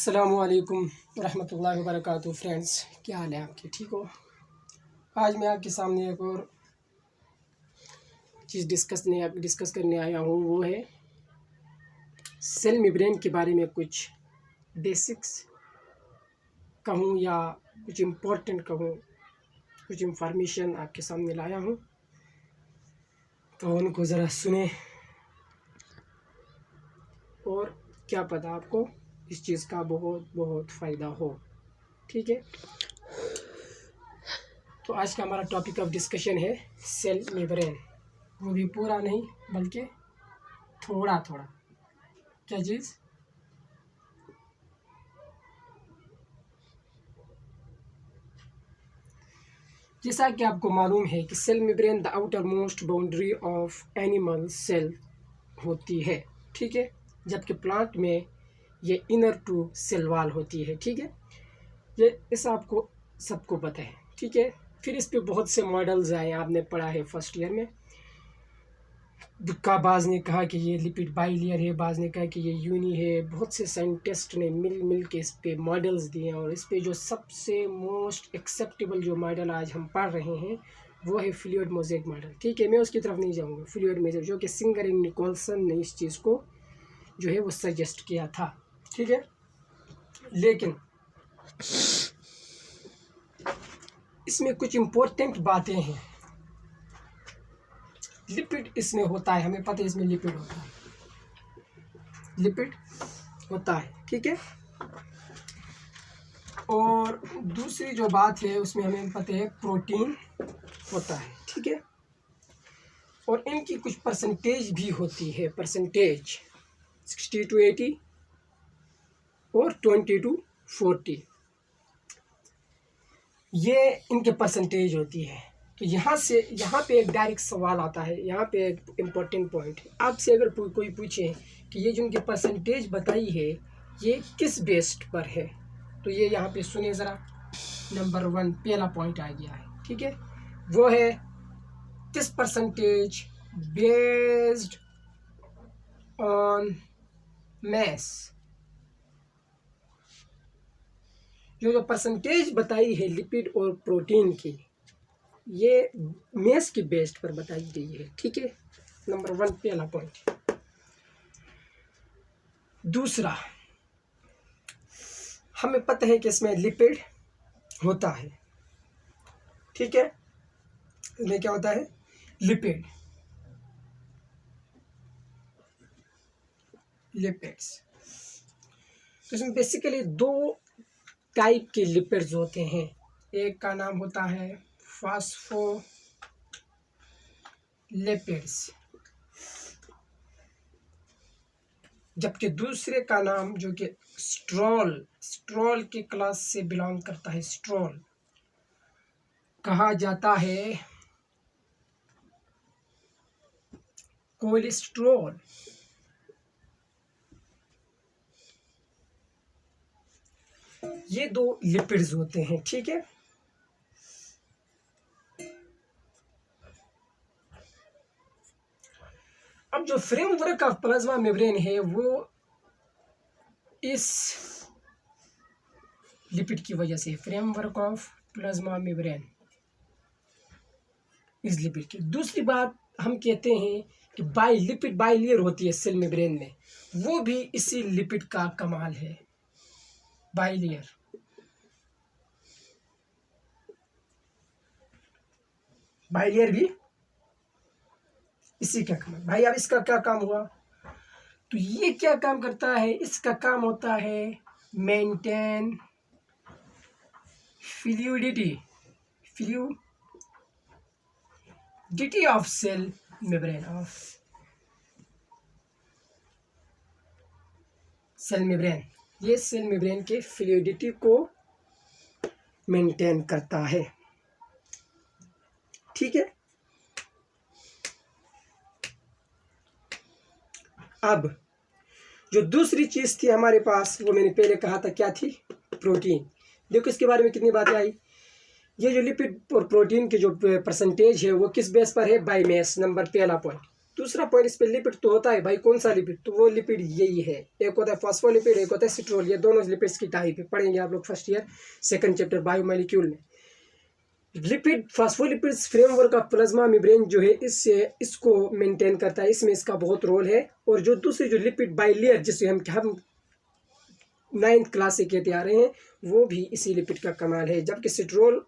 अस्सलामुअलैकुम रहमतुल्लाहि व बरकातुहू। फ्रेंड्स, क्या हाल है आपके? ठीक हो? आज मैं आपके सामने एक और चीज़ डिस्कस करने आया हूँ। वो है सेल मेम्ब्रेन के बारे में कुछ बेसिक्स कहूँ या कुछ इम्पोर्टेंट कहूँ, कुछ इंफॉर्मेशन आपके सामने लाया हूँ, तो उनको ज़रा सुने और क्या पता आपको इस चीज़ का बहुत बहुत फ़ायदा हो। ठीक है, तो आज का हमारा टॉपिक ऑफ डिस्कशन है सेल मेम्ब्रेन। वो भी पूरा नहीं बल्कि थोड़ा थोड़ा। क्या चीज़? जैसा कि आपको मालूम है कि cell membrane the outer most boundary of animal cell होती है। ठीक है, जबकि प्लांट में ये इनर टू सेल वॉल होती है। ठीक है, ये इस आपको सबको पता है। ठीक है, फिर इस पे बहुत से मॉडल्स आए, आपने पढ़ा है फर्स्ट ईयर में। बाज़ ने कहा कि ये लिपिड बाइलेयर है, बाज़ ने कहा कि ये यूनी है। बहुत से साइंटिस्ट ने मिल के इस पे मॉडल्स दिए, और इस पे जो सबसे मोस्ट एक्सेप्टेबल जो मॉडल आज हम पढ़ रहे हैं वो है फ्लूइड मोज़ेक मॉडल। ठीक है, मैं उसकी तरफ नहीं जाऊँगा। फ्लूइड मोज़ेक, जो कि सिंगर एंड निकोलसन ने इस चीज़ को जो है वो सजेस्ट किया था। ठीक है, लेकिन इसमें कुछ इम्पोर्टेंट बातें हैं। लिपिड इसमें होता है, हमें पता है इसमें लिपिड होता है, लिपिड होता है। ठीक है, और दूसरी जो बात है उसमें हमें पता है प्रोटीन होता है। ठीक है, और इनकी कुछ परसेंटेज भी होती है, परसेंटेज 60 to 80 और 20 to 40, ये इनके परसेंटेज होती है। तो यहाँ पे एक डायरेक्ट सवाल आता है, यहाँ पे एक इम्पोर्टेंट पॉइंट है। आपसे अगर कोई पूछे कि ये जो इनकी परसेंटेज बताई है ये किस बेस्ड पर है, तो ये यहाँ पे सुने ज़रा। नंबर 1 पहला पॉइंट आ गया है। ठीक है, वो है this percentage based on mass. जो परसेंटेज बताई है लिपिड और प्रोटीन की, ये मैस की बेस्ड पर बताई गई है। ठीक है, नंबर 1 पहला पॉइंट। दूसरा, हमें पता है कि इसमें लिपिड होता है। ठीक है, इसमें क्या होता है? Lipid, lipids. तो इसमें बेसिकली 2 टाइप के लिपिड्स होते हैं। एक का नाम होता है फॉस्फोलिपिड्स, जबकि दूसरे का नाम जो कि स्ट्रॉल के क्लास से बिलोंग करता है, स्ट्रॉल कहा जाता है कोलेस्ट्रॉल। ये 2 लिपिड्स होते हैं। ठीक है, अब जो फ्रेमवर्क ऑफ प्लाज्मा मेम्ब्रेन है वो इस लिपिड की वजह से, फ्रेमवर्क ऑफ प्लाज्मा मेम्ब्रेन इस लिपिड की। दूसरी बात, हम कहते हैं कि लिपिड बाइलेयर होती है सेल मेम्ब्रेन में, वो भी इसी लिपिड का कमाल है। बाइलेयर, बाइलेयर भी इसी का कमाल। भाई अब इसका क्या काम हुआ? तो ये क्या काम करता है? इसका काम होता है maintain fluidity of cell membrane, ये सेल मेम्ब्रेन के फ्लूइडिटी को मेंटेन करता है। ठीक है, अब जो दूसरी चीज़ थी हमारे पास, वो मैंने पहले कहा था, क्या थी? प्रोटीन। देखो इसके बारे में कितनी बातें आई। ये जो लिपिड और प्रोटीन की जो परसेंटेज है वो किस बेस पर है? बाय मैस, नंबर पहला पॉइंट। दूसरा पॉइंट इस पे लिपिड तो होता है भाई, कौन सा लिपिड, तो वो लिपिड यही है, एक होता है फॉस्फोलिपिड, एक होता है सिट्रोल, ये दोनों लिपिड्स की टाइप है, पढ़ेंगे आप लोग first year second chapter biomolecule में। Lipid phospholipids framework of plasma membrane जो है इसको मेंटेन करता है, इसमें इसका बहुत रोल है। और जो दूसरी जो लिपिड बाइलेयर जिसे हम 9th क्लास से कहते आ रहे हैं, वो भी इसी लिपिड का कमाल है। जबकि सिट्रोल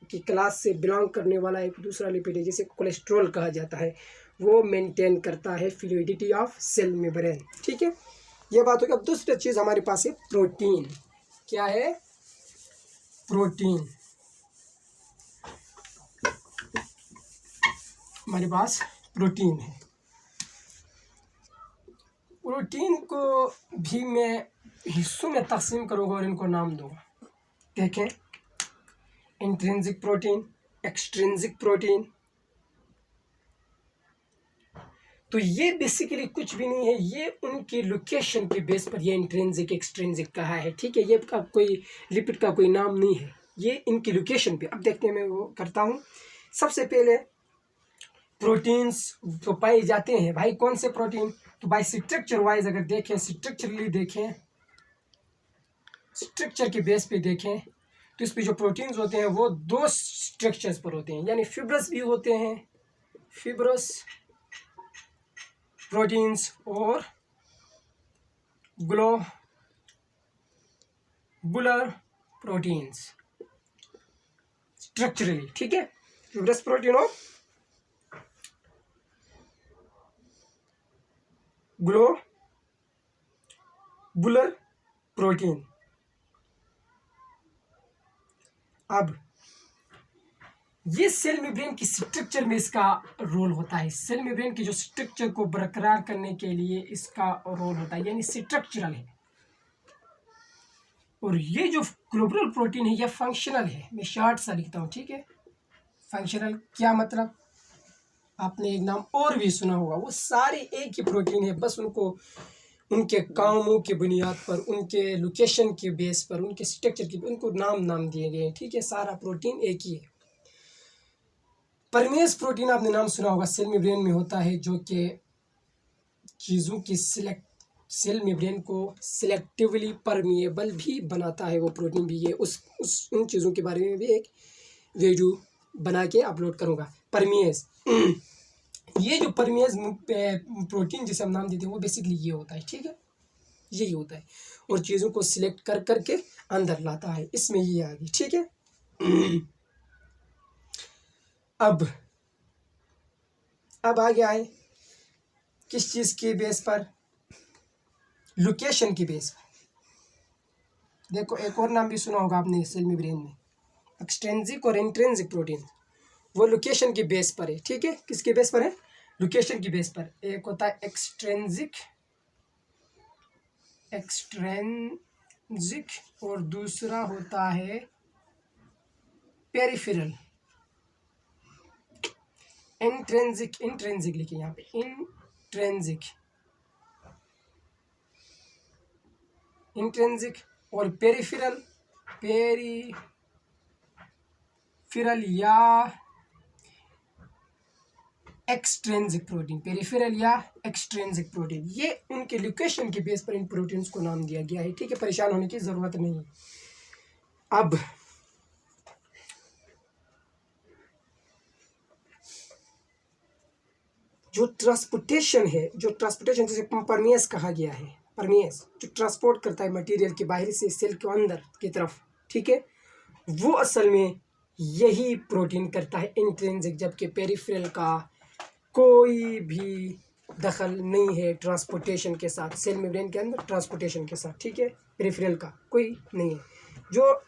की क्लास से बिलोंग करने वाला एक दूसरा लिपिड है जिसे कोलेस्ट्रॉल कहा जाता है, वो मेंटेन करता है फ्लूइडिटी ऑफ सेल मेम्ब्रेन। ठीक है, ये बात होगी। अब दूसरी चीज़ हमारे पास है प्रोटीन। क्या है? प्रोटीन। हमारे पास प्रोटीन है। प्रोटीन को भी मैं हिस्सों में तकसीम करूँगा और इनको नाम दूंगा। देखें, इंट्रिंसिक प्रोटीन, एक्सट्रिंसिक प्रोटीन। तो ये बेसिकली कुछ भी नहीं है, ये उनकी लोकेशन के बेस पर ये इंट्रिंसिक एक्सट्रिंसिक कहा है। ठीक है, ये कोई लिपिड का कोई नाम नहीं है, ये इनकी लोकेशन पे। अब देखते हैं, मैं वो करता हूँ। सबसे पहले प्रोटीन्स तो पाए जाते हैं भाई, कौन से प्रोटीन, तो भाई स्ट्रक्चर वाइज अगर देखें, स्ट्रक्चरली देखें, स्ट्रक्चर के बेस पे देखें, तो इस पे जो प्रोटीन्स होते हैं वो दो स्ट्रक्चर्स पर होते हैं, यानी फिब्रस भी होते हैं, फिब्रस प्रोटीन्स, और ग्लोबुलर प्रोटीन्स स्ट्रक्चरली। ठीक है, फिब्रस प्रोटीन और ग्लोबुलर प्रोटीन। अब ये सेल मेम्ब्रेन की स्ट्रक्चर में इसका रोल होता है, सेल मेम्ब्रेन की जो स्ट्रक्चर को बरकरार करने के लिए इसका रोल होता है, यानी स्ट्रक्चरल है। और ये जो ग्लोबुलर प्रोटीन है ये फंक्शनल है। मैं शॉर्ट सा लिखता हूँ, ठीक है। फंक्शनल क्या मतलब, आपने एक नाम और भी सुना होगा, वो सारे एक ही प्रोटीन है, बस उनको उनके कामों की बुनियाद पर, उनके लोकेशन के बेस पर, उनके स्ट्रक्चर की उनको नाम दिए गए हैं। ठीक है, सारा प्रोटीन एक ही है। परमेज प्रोटीन आपने नाम सुना होगा, सेल मेम्ब्रेन में होता है, जो कि चीज़ों की सेल मेम्ब्रेन को सिलेक्टिवली परमिएबल भी बनाता है। वो प्रोटीन भी है, उन चीज़ों के बारे में भी एक वीडियो बना के अपलोड करूँगा। परमेज ये जो परमेज प्रोटीन जिसे हम नाम देते हैं वो बेसिकली ये होता है। ठीक है, यही होता है, और चीज़ों को सिलेक्ट कर करके अंदर लाता है, इसमें ये आ गई। ठीक है, अब आगे आए किस चीज़ के बेस पर, लोकेशन के बेस पर। देखो, एक और नाम भी सुना होगा आपने सेल मेम्ब्रेन में, एक्सट्रिंसिक और इंट्रिंसिक प्रोटीन, वो लोकेशन के बेस पर है। ठीक है, किसके बेस पर है, लोकेशन की बेस पर। एक होता है एक्सट्रिंसिक और दूसरा होता है पेरिफेरल। इंट्रिंसिक लिखिए यहाँ पे, इंट्रिंसिक और पेरिफेरल या एक्सट्रिंसिक प्रोटीन, पेरिफेरल या एक्सट्रिंसिक प्रोटीन, ये उनके लोकेशन के बेस पर इन प्रोटीन्स को नाम दिया गया है। ठीक है, परेशान होने की ज़रूरत नहीं है। अब जो ट्रांसपोर्टेशन है, जिसे परमेज कहा गया है, परमेज जो ट्रांसपोर्ट करता है मटेरियल के बाहर से सेल के अंदर की तरफ, ठीक है, वो असल में यही प्रोटीन करता है, इंट्रिंसिक। जबकि पेरिफेरल का कोई भी दखल नहीं है ट्रांसपोर्टेशन के साथ, सेल मेम्ब्रेन के अंदर ट्रांसपोर्टेशन के साथ। ठीक है, पेरिफेरल का कोई नहीं है, जो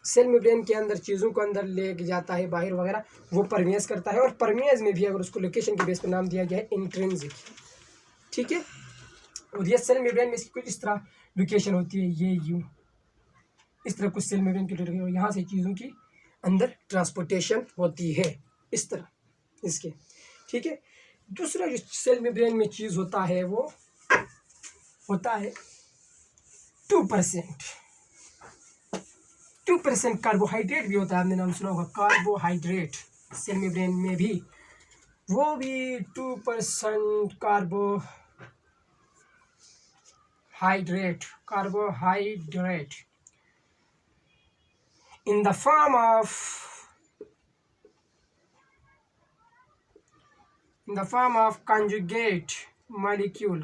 सेल मेम्ब्रेन के अंदर चीज़ों को अंदर ले जाता है बाहर वगैरह, वो परमेज करता है। और परमेज में भी अगर उसको लोकेशन के बेस पर नाम दिया गया है इंट्रिंसिक। ठीक है, और ये सेल मेम्ब्रेन में कुछ इस तरह लोकेशन होती है, ये यूँ इस तरह कुछ सेल मेम्ब्रेन की लोकेशन, यहाँ से चीज़ों की अंदर ट्रांसपोर्टेशन होती है इस तरह इसके। ठीक है, दूसरा जो सेल मेम्ब्रेन में चीज़ होता है वो होता है 2% कार्बोहाइड्रेट भी होता है, आपने नाम सुना होगा कार्बोहाइड्रेट। सेल मेम्ब्रेन में भी वो भी 2% carbohydrate in the form of conjugate molecule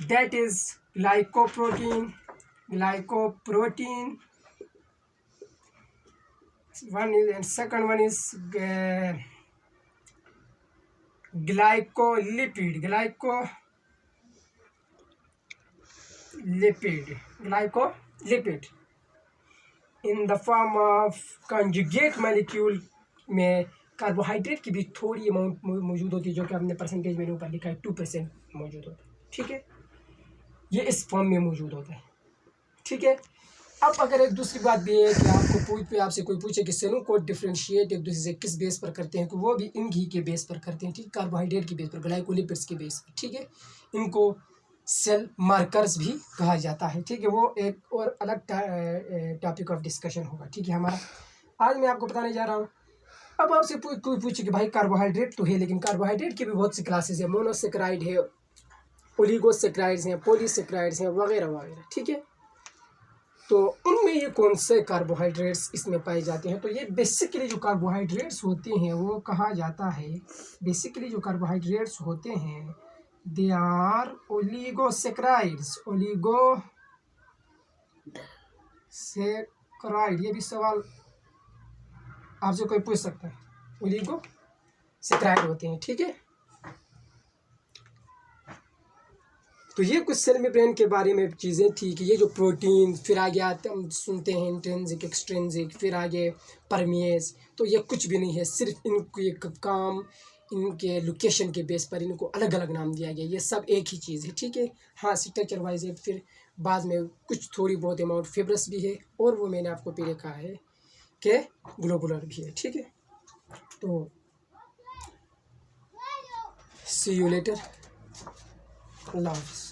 that is glycoprotein. One is, and second one is glycolipid in the form of conjugate molecule में कार्बोहाइड्रेट की भी थोड़ी अमाउंट मौजूद होती है, जो कि हमने परसेंटेज मैंने ऊपर लिखा है 2% मौजूद होता है। ठीक है, ये इस फॉर्म में मौजूद होता है। ठीक है, अब अगर एक दूसरी बात भी है कि आपसे कोई पूछे कि सेलों को डिफ्रेंशिएट एक दूसरे से किस बेस पर करते हैं, तो वो भी इन घी के बेस पर करते हैं। ठीक, कार्बोहाइड्रेट के बेस पर, ग्लाइकोलिपिड्स के बेस पर। ठीक है, इनको सेल मार्कर्स भी कहा जाता है। ठीक है, वो एक और अलग टॉपिक ऑफ डिस्कशन होगा। ठीक है, हमारा आज मैं आपको बताने जा रहा हूँ। अब आपसे कोई पूछे कि भाई कार्बोहाइड्रेट तो है, लेकिन कार्बोहाइड्रेट की भी बहुत सी क्लासेस है। मोनोसेक्राइड है, ओलिगोसेक्राइड्स हैं, पॉलीसेक्राइड्स हैं, वगैरह वगैरह। ठीक है, तो उनमें ये कौन से कार्बोहाइड्रेट्स इसमें पाए जाते हैं? तो ये बेसिकली जो कार्बोहाइड्रेट्स होते हैं वो कहा जाता है, बेसिकली जो कार्बोहाइड्रेट्स होते हैं दे आर ओलिगोसेक्राइड्स। ये भी सवाल आपसे कोई पूछ सकता है। ओलिगोसेक्राइड होते हैं। ठीक है, तो ये कुछ सेल मेम्ब्रेन के बारे में चीज़ें थी कि ये जो प्रोटीन, फिर आगे आते हम सुनते हैं इंट्रिंसिक, एक्सट्रिंसिक, फिर आगे परमिएज। तो ये कुछ भी नहीं है, सिर्फ इनको एक काम, इनके लोकेशन के बेस पर इनको अलग अलग नाम दिया गया। ये सब एक ही चीज़ है। ठीक है, हाँ स्ट्रक्चर वाइज है। फिर बाद में कुछ थोड़ी बहुत अमाउंट फिब्रस भी है, और वो मैंने आपको पहले कहा है कि ग्लोबुलर भी है। ठीक है, तो सी यू लेटर, अल्लाह हाफ़िज़।